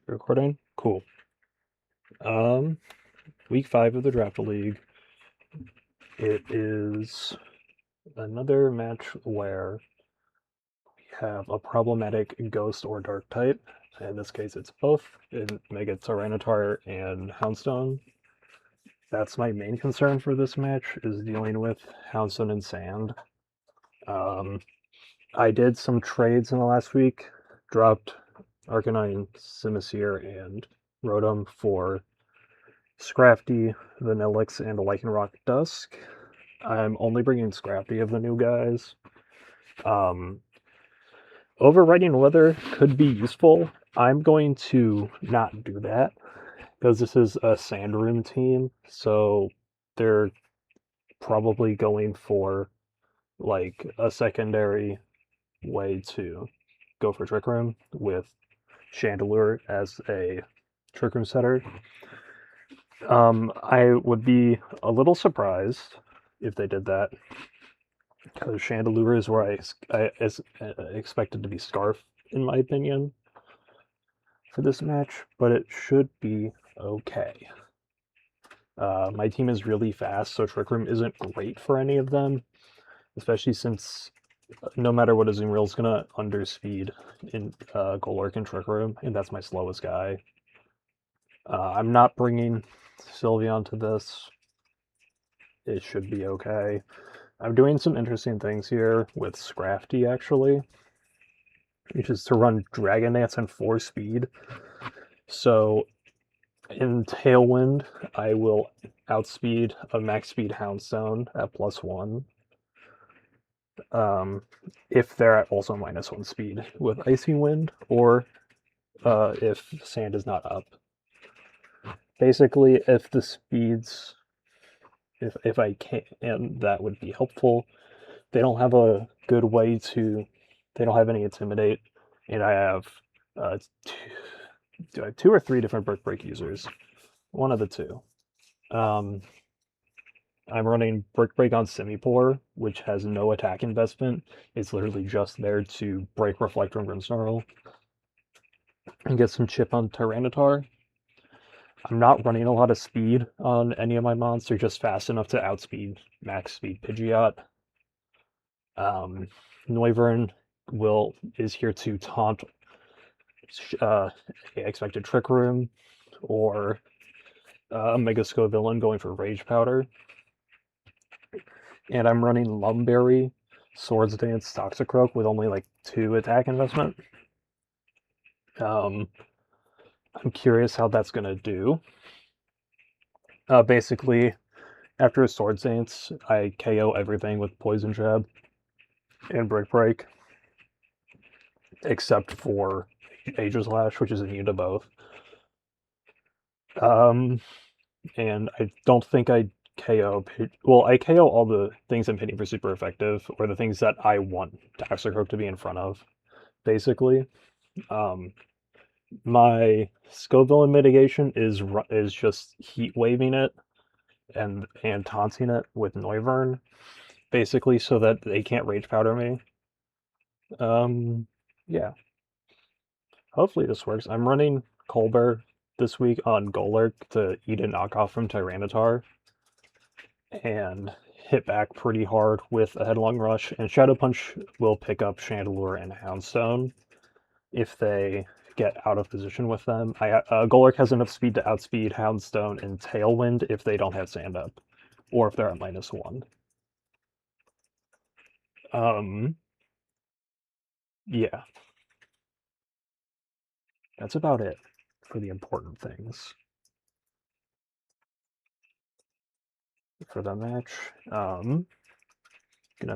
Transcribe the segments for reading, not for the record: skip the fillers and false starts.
Recording? Cool. Week 5 of the Draft League. It is another match where we have a problematic ghost or dark type. In this case, it's both in Mega Tyranitar and Houndstone. That's my main concern for this match, is dealing with Houndstone and Sand. I did some trades in the last week, dropped Arcanine, Simisear, and Rotom for Scrafty, Vanilluxe, and Lycanroc Dusk. I'm only bringing Scrafty of the new guys. Overriding Weather could be useful. I'm going to not do that because this is a Sand Room team, so they're probably going for like a secondary way to go for Trick Room with Chandelure as a Trick Room setter. I would be a little surprised if they did that, because Chandelure is where I expected to be Scarf, in my opinion, for this match, but it should be okay. My team is really fast, so Trick Room isn't great for any of them, especially since no matter what, Azumarill is going to underspeed in Golurk and Trick Room, and that's my slowest guy. I'm not bringing Sylveon to this. It should be okay. I'm doing some interesting things here with Scrafty, actually, which is to run Dragon Dance and 4 speed. So in Tailwind, I will outspeed a max speed Houndstone at +1. If they're at also -1 speed with Icy Wind, or if Sand is not up. Basically, if the speeds, if I can, and that would be helpful. They don't have a good way to, they don't have any Intimidate, and I have two or three different Brick Break users. One of the two. I'm running Brick Break on Simipour, which has no attack investment. It's literally just there to break Reflector and Grimmsnarl and get some chip on Tyranitar. I'm not running a lot of speed on any of my monsters, just fast enough to outspeed max speed Pidgeot. Noivern is here to taunt expected Trick Room, or Mega Villain going for Rage Powder. And I'm running Lumberry, Swords Dance, Toxicroak with only like 2 attack investment. I'm curious how that's going to do. Basically, after a Swords Dance, I KO everything with Poison Jab and Brick Break, except for Aegis Lash, which is immune to both. And I don't think I KO. Well, I KO all the things I'm hitting for super effective, or the things that I want Toxicroak to be in front of, basically. My Scoville mitigation is just heat waving it and taunting it with Noivern, basically, so that they can't Rage Powder me. Yeah. Hopefully this works. I'm running Colbert this week on Golurk to eat a knockoff from Tyranitar and hit back pretty hard with a Headlong Rush, and Shadow Punch will pick up Chandelure and Houndstone if they get out of position with them. Golurk has enough speed to outspeed Houndstone and Tailwind if they don't have Sand up, or if they're at -1. Yeah. That's about it for the important things for the match. Gonna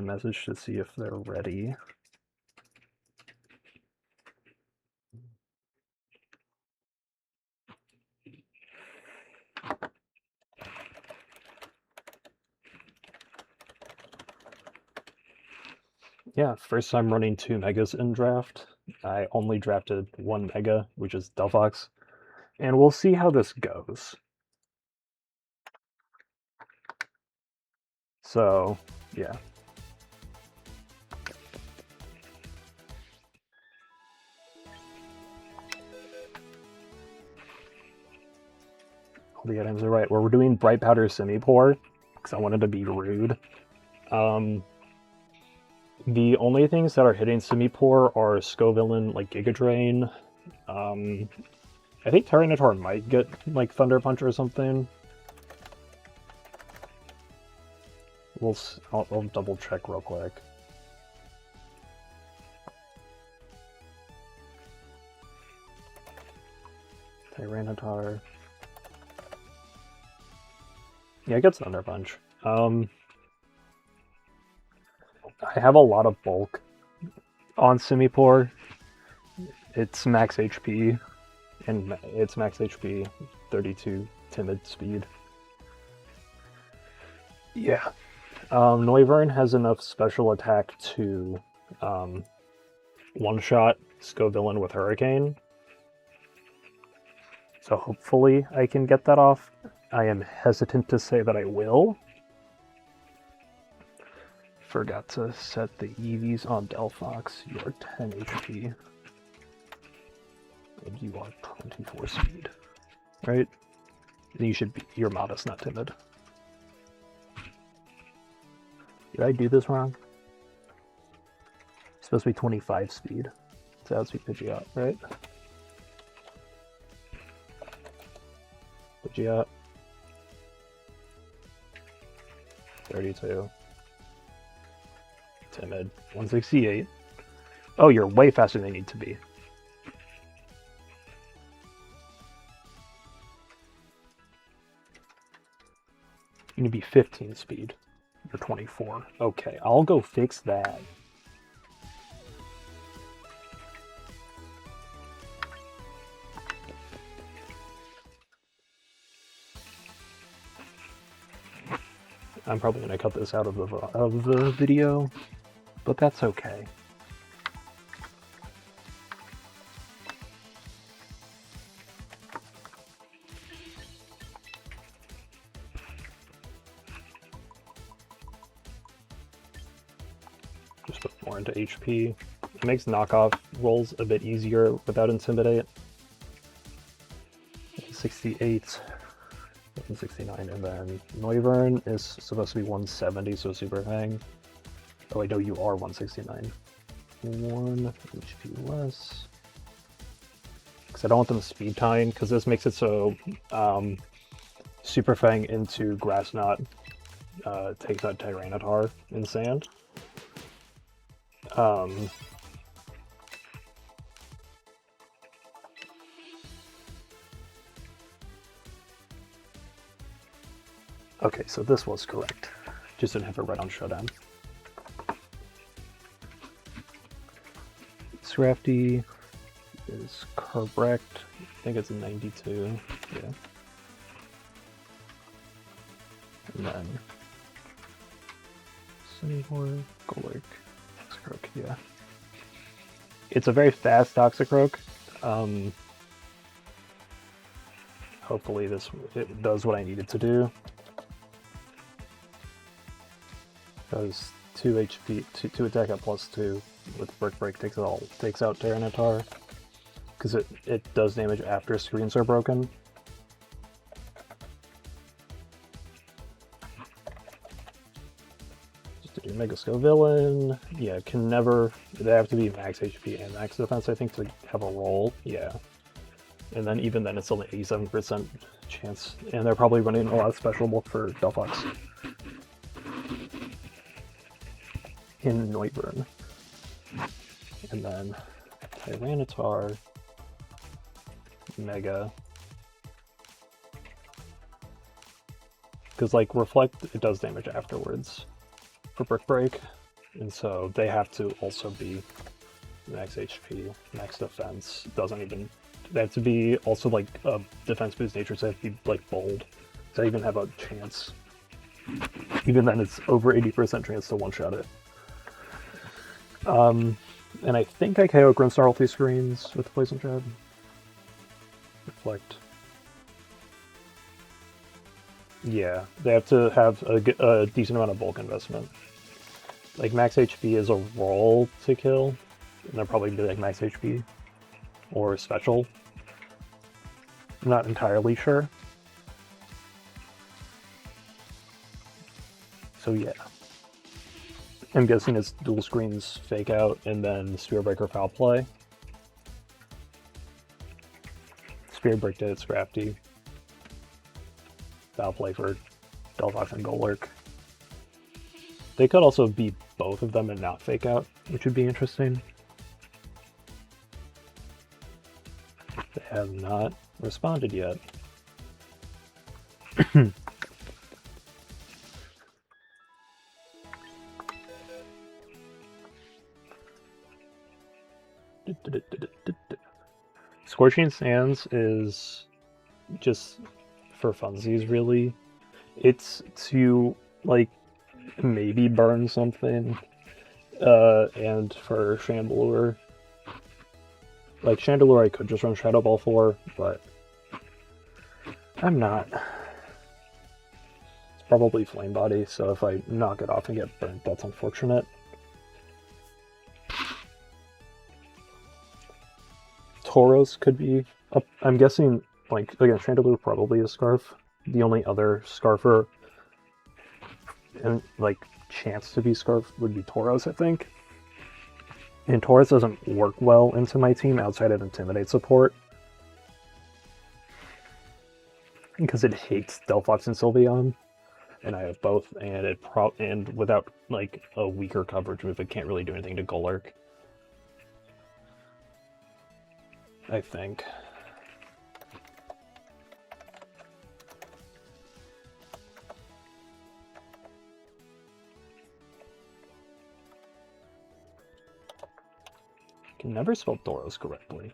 message to see if they're ready. Yeah, first time running 2 Megas in draft. I only drafted 1 Mega, which is Delphox, and we'll see how this goes. So, yeah. All the items are right. We're doing Bright Powder Semi-Pour, because I wanted to be rude. The only things that are hitting Semi-Pour are Scovillain, like Giga Drain. I think Tyranitar might get, like, Thunder Punch or something. I'll double check real quick. Tyranitar. Yeah, it gets Thunder Punch. I have a lot of bulk on Semi-Pour. It's max HP, and it's max HP, 32 timid speed. Yeah. Noivern has enough special attack to one-shot Scovillain with Hurricane. So hopefully I can get that off. I am hesitant to say that I will. Forgot to set the EVs on Delphox. You are 10 HP. And you are 24 speed. Right? And you should be, you're modest, not timid. Did I do this wrong? It's supposed to be 25 speed. So that's Pidgeot, right? Pidgeot. 32. Timid. 168. Oh, you're way faster than you need to be. You need to be 15 speed. You're 24. Okay, I'll go fix that. I'm probably gonna cut this out of the video, but that's okay. Just put more into HP. It makes knockoff rolls a bit easier without Intimidate. 68. 169, and then Noivern is supposed to be 170, so Super Fang. Oh, I know you are 169. 1 HP less. Because I don't want them speed tying, because this makes it so Super Fang into Grass Knot takes out Tyranitar in Sand. Okay, so this was correct. Just didn't have it right on Showdown. Scrafty is correct. I think it's a 92. Yeah. And then Semi-Pour, Golurk, Toxicroak, yeah. It's a very fast Toxicroak. Hopefully it does what I need it to do. Does 2 HP, 2 attack at +2 with Brick Break takes out Tyranitar. Because it does damage after screens are broken. Just to do Mega Scovillain. Yeah, can never, they have to be max HP and max defense, I think, to have a roll. Yeah. And then even then it's only 87% chance. And they're probably running a lot of special bulk for Delphox. In Noivern. And then Tyranitar, Mega. Because, like, Reflect, it does damage afterwards for Brick Break. And so they have to also be max HP, max defense. Doesn't even, they have to be also, like, a defense boost nature, so they have to be, like, bold. So they even have a chance. Even then, it's over 80% chance to one-shot it. And I think I KO Grimmstar all 3 screens with Poison Jab. Reflect. Yeah, they have to have a decent amount of bulk investment. Like, max HP is a roll to kill, and they'll probably be like max HP or special. I'm not entirely sure. So yeah. I'm guessing it's dual screens fake out and then Spear Breaker foul play. Spear Break did its Scrafty. Foul play for Delphox and Golurk. They could also be both of them and not fake out, which would be interesting. They have not responded yet. Scorching Sands is just for funsies, really. It's to, like, maybe burn something, and for Chandelure. Like, Chandelure I could just run Shadow Ball for, but I'm not. It's probably Flame Body, so if I knock it off and get burnt, that's unfortunate. Tauros could be up. I'm guessing, like, again, Chandelure probably a Scarf. The only other Scarfer and, like, chance to be Scarf would be Tauros, I think. And Tauros doesn't work well into my team outside of Intimidate support, because it hates Delphox and Sylveon, and I have both, and and without, like, a weaker coverage move, it can't really do anything to Golurk, I think. I can never spell Tauros correctly.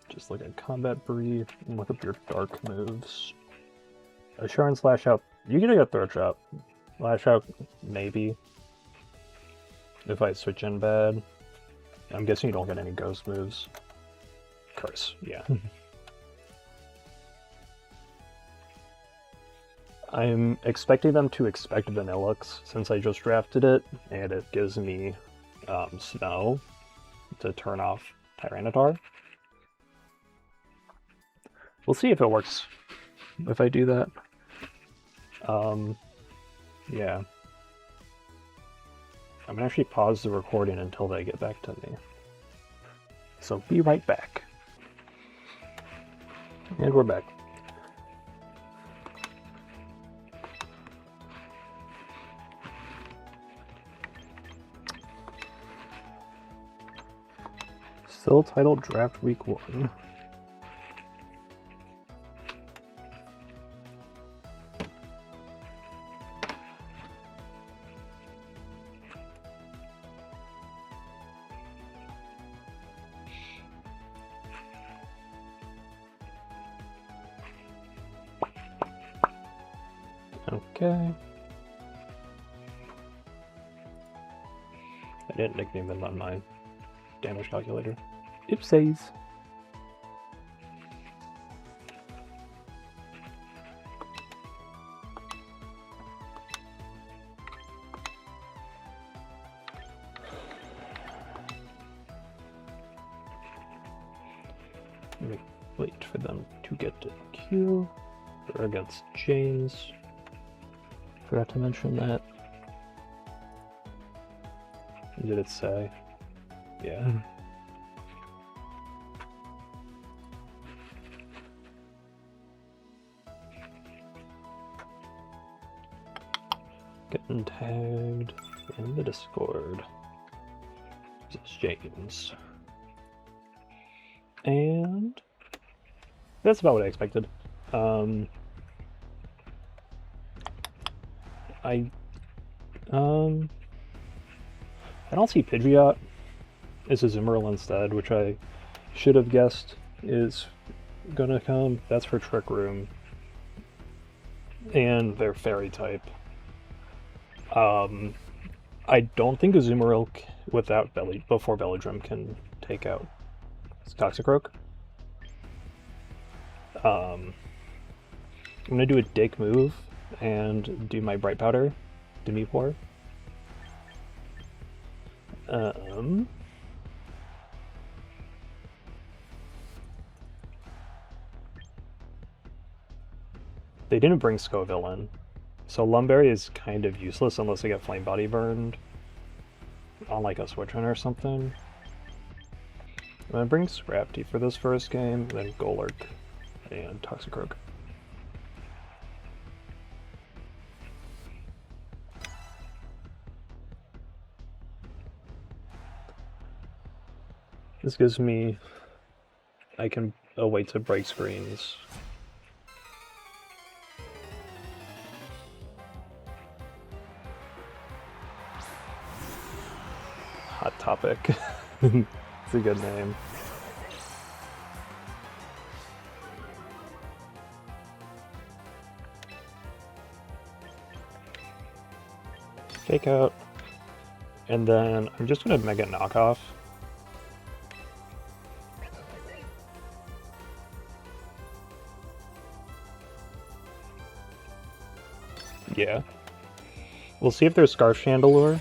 Just look at Combat Brief and look up your dark moves. Assurance Lash Out. You can get Throat Shot. Lash Out, maybe. If I switch in bad. I'm guessing you don't get any ghost moves. Curse, yeah. I'm expecting them to expect Vanilluxe since I just drafted it, and it gives me Snow to turn off Tyranitar. We'll see if it works if I do that. Yeah. I'm gonna actually pause the recording until they get back to me. So be right back. And we're back. Still titled Draft Week 1. Okay. I didn't nickname them on my damage calculator. Oopsies. Wait for them to get to Q. They're against James. Forgot to mention that. Did it say? Yeah. Getting tagged in the Discord. This is James. And that's about what I expected. I don't see Pidgeot. It's a Azumarill instead, which I should have guessed is gonna come. That's for Trick Room. And they're Fairy type. I don't think Azumarill before Belladrum can take out Toxicroak. I'm gonna do a Dick move and do my Bright Powder, Demi-Pour. They didn't bring Scoville in, So Lumberry is kind of useless unless I get Flame Body burned on like a switch run or something. I'm gonna bring Scrafty for this first game, then Golurk and Toxicroak. This gives me... I can wait to break screens. Hot Topic. It's a good name. Fake out. And then I'm just gonna Mega Knockoff. Yeah. We'll see if there's Scarf Chandelure.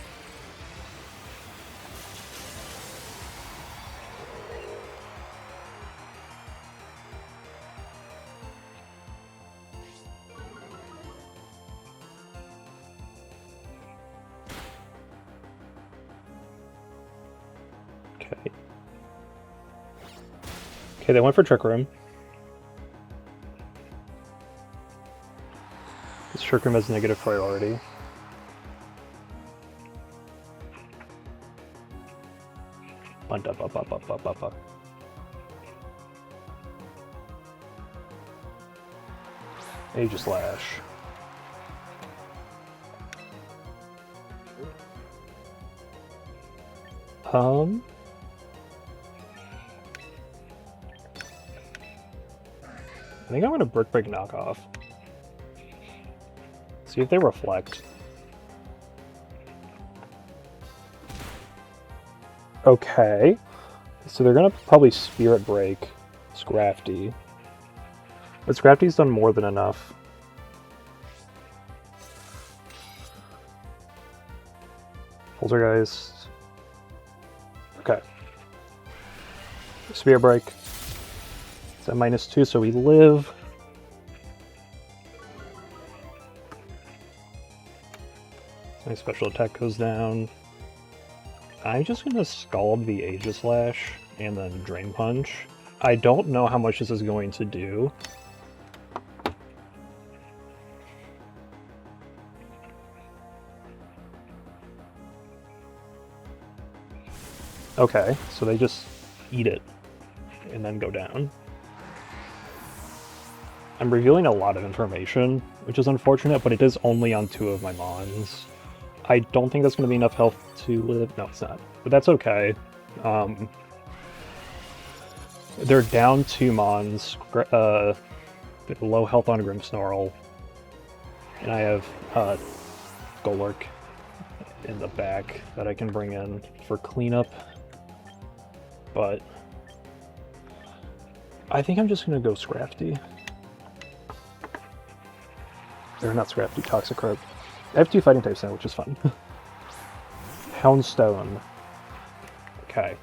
Okay. Okay, they went for Trick Room. This Trick Room has negative priority. Up. Aegislash. I think I'm gonna Brick Break Knockoff. See if they reflect. Okay. So they're gonna probably Spirit Break Scrafty. But Scrafty's done more than enough. Poltergeist. Okay. Spirit Break. It's at -2, so we live. My special attack goes down. I'm just gonna Scald the Aegislash and then Drain Punch. I don't know how much this is going to do. Okay, so they just eat it and then go down. I'm revealing a lot of information, which is unfortunate, but it is only on 2 of my Mons. I don't think that's going to be enough health to live. No, it's not. But that's okay. They're down 2 Mons. Low health on Grimmsnarl. And I have Golurk in the back that I can bring in for cleanup. But I think I'm just going to go Scrafty. Or not Scrafty, Toxicroak. I have 2 fighting types now, which is fun. Houndstone. Okay.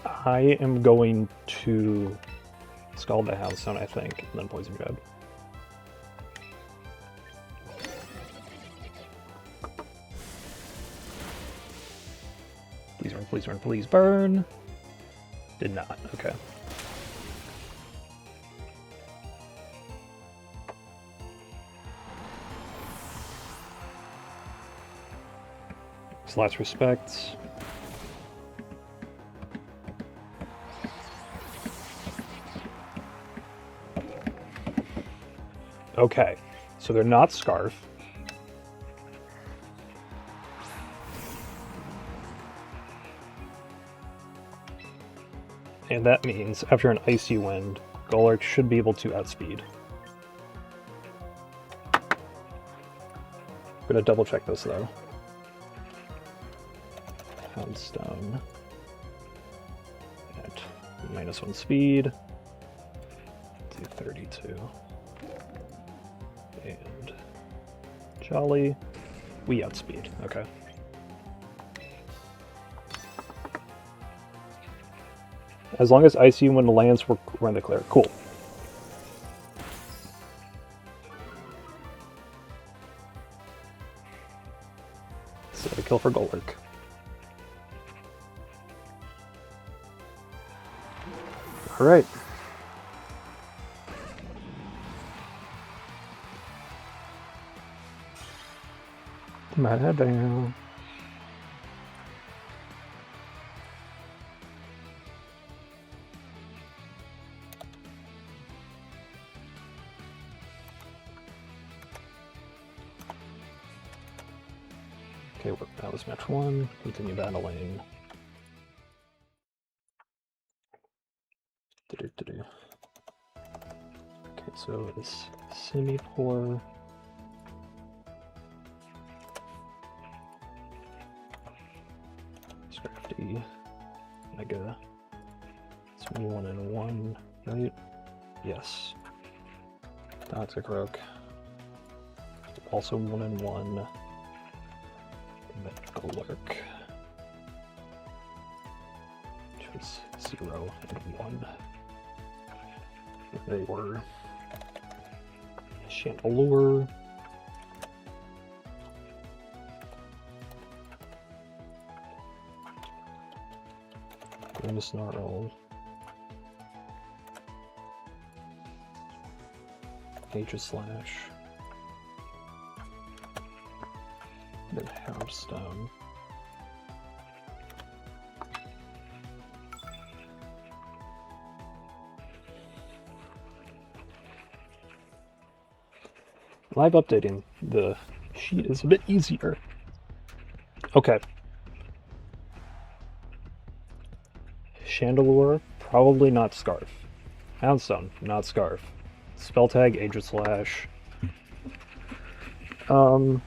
I am going to Scald the Houndstone, I think, and then Poison Jab. Please burn, please burn, please burn. Did not, okay. Last respect. Okay, so they're not Scarf. And that means after an Icy Wind, Golurk should be able to outspeed. I'm gonna double check this though. Houndstone at -1 speed to 32. And Jolly, we outspeed, okay. As long as Icy Wind lands, we're in the clear. Cool. kill for Golurk. Alright. Mana down. Okay, that was match 1. Continue battling. Okay, so this Simipour. Scrafty. Mega. It's 1 and 1, right? Yes. Toxic Rook. Also 1 and 1. Golurk. Which was 0 and 1. They were Chandelure. Snarl. Slash. Then Hammerstone. Live updating the sheet is a bit easier. Okay. Chandelure, probably not Scarf. Houndstone, not Scarf. Spell tag, Slash. I'm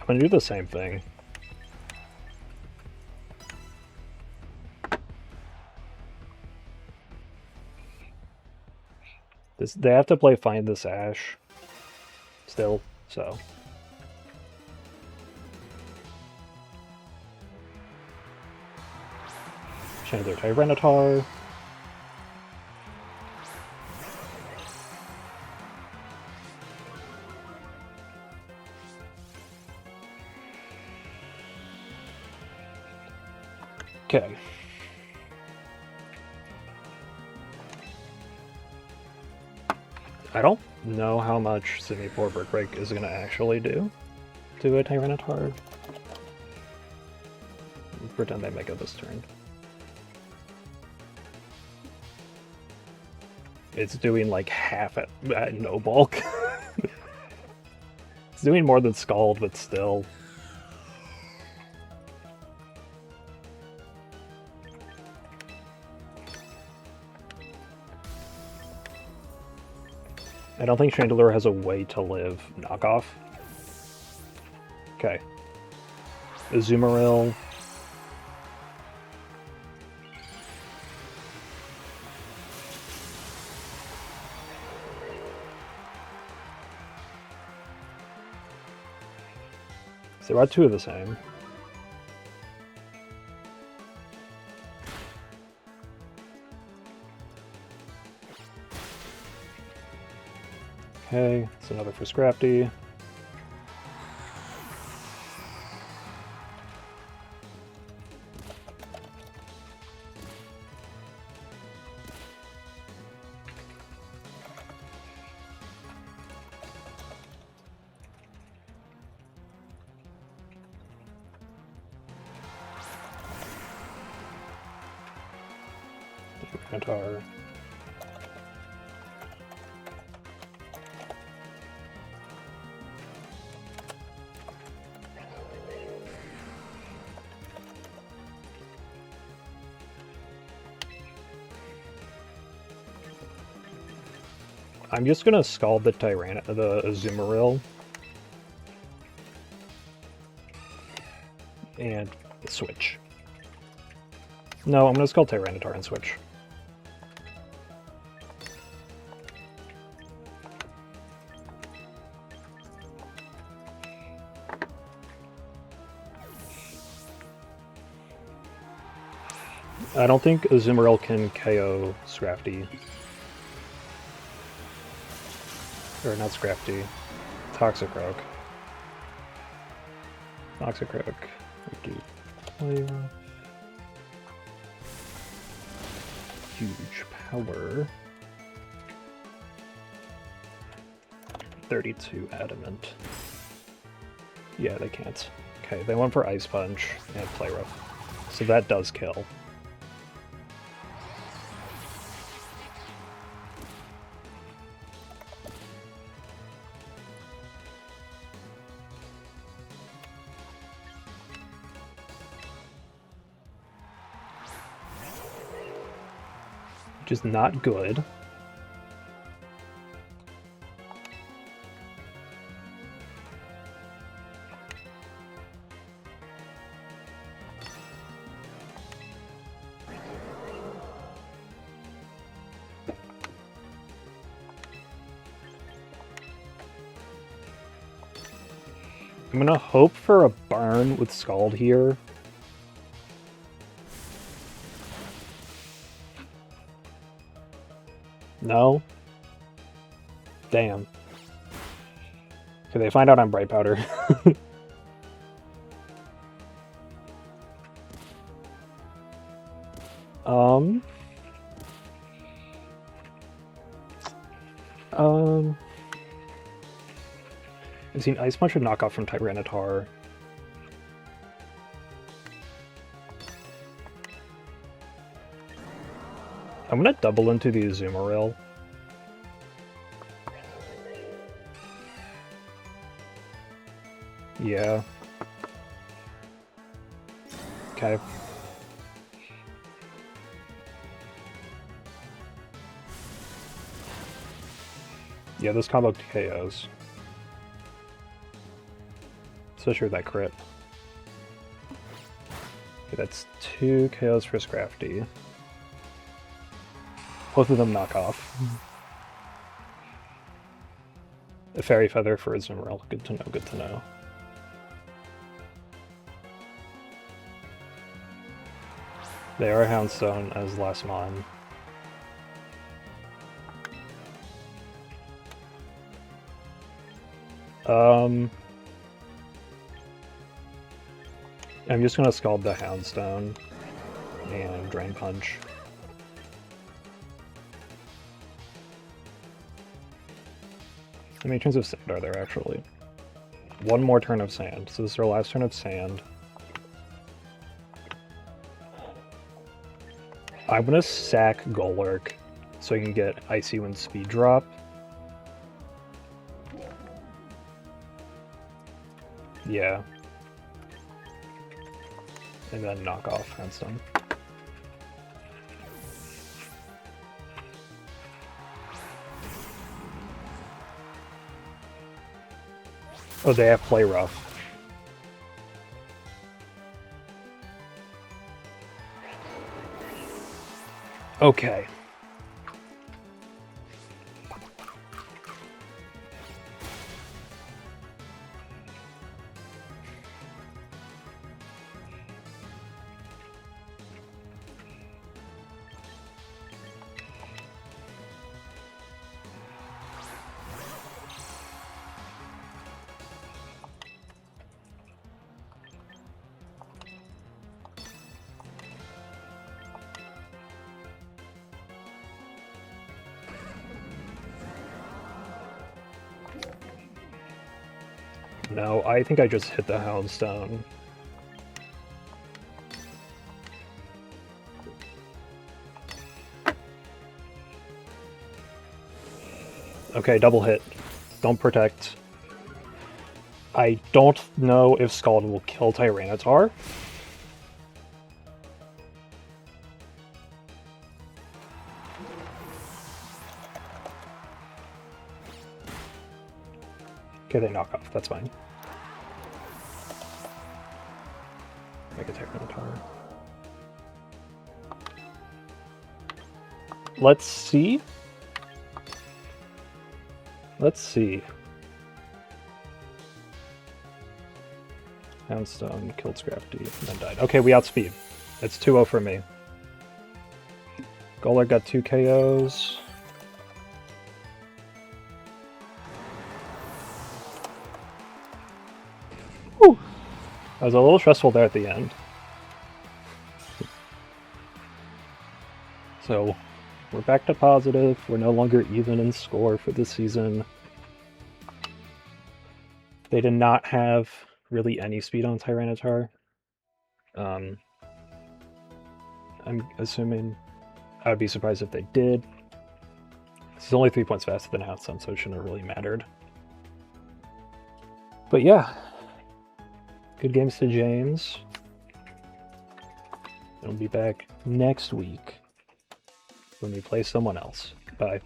gonna do the same thing. They have to play Find This Ash still, so. Chandelure Tyranitar. Okay. I don't know how much Simipour Brick Break is going to actually do to a Tyranitar. Pretend they make it this turn. It's doing like half at no bulk. It's doing more than Scald, but still. I don't think Chandelure has a way to live knockoff. Okay. Azumarill. So we're at 2 of the same. Okay, it's another for Scrafty. Guitar. I'm just gonna Scald the Azumarill. And switch. No, I'm gonna Scald Tyranitar and switch. I don't think Azumarill can KO Scrafty. Or not Scrafty. Toxicroak. Toxicroak. We do play rough. Huge power. 32 adamant. Yeah, they can't. Okay, they went for Ice Punch and Play Rough. So that does kill. Which is not good. I'm gonna hope for a burn with Scald here. No? Damn. Okay, they find out I'm Bright Powder. I've seen Ice Punch and Knockoff from Tyranitar. I'm gonna double into the Azumarill. Yeah. Okay. Yeah, this combo KOs. Especially with that crit. Okay, that's 2 KOs for Scrafty. Both of them knock off. A Fairy Feather for Azumarill. Good to know, good to know. They are Houndstone as last mon. I'm just gonna Scald the Houndstone and Drain Punch. How many turns of sand are there actually? One more turn of sand, so this is our last turn of sand. I'm gonna sack Golurk so I can get Icy Wind Speed Drop. Yeah. And then knock off Houndstone. Oh, they have Play Rough. Okay. No, I think I just hit the Houndstone. Okay, double hit. Don't protect. I don't know if Scald will kill Tyranitar. Okay, they knock off. That's fine. Mega Tyranitar. Let's see. Let's see. Houndstone killed Scrafty and then died. Okay, we outspeed. It's 2-0 for me. Golar got 2 KOs. Whew. I was a little stressful there at the end. So, we're back to positive. We're no longer even in score for this season. They did not have really any speed on Tyranitar. I'm assuming, I would be surprised if they did. This is only 3 points faster than Outsun, so it shouldn't have really mattered. But yeah, good games to James. I'll be back next week when we play someone else. Bye.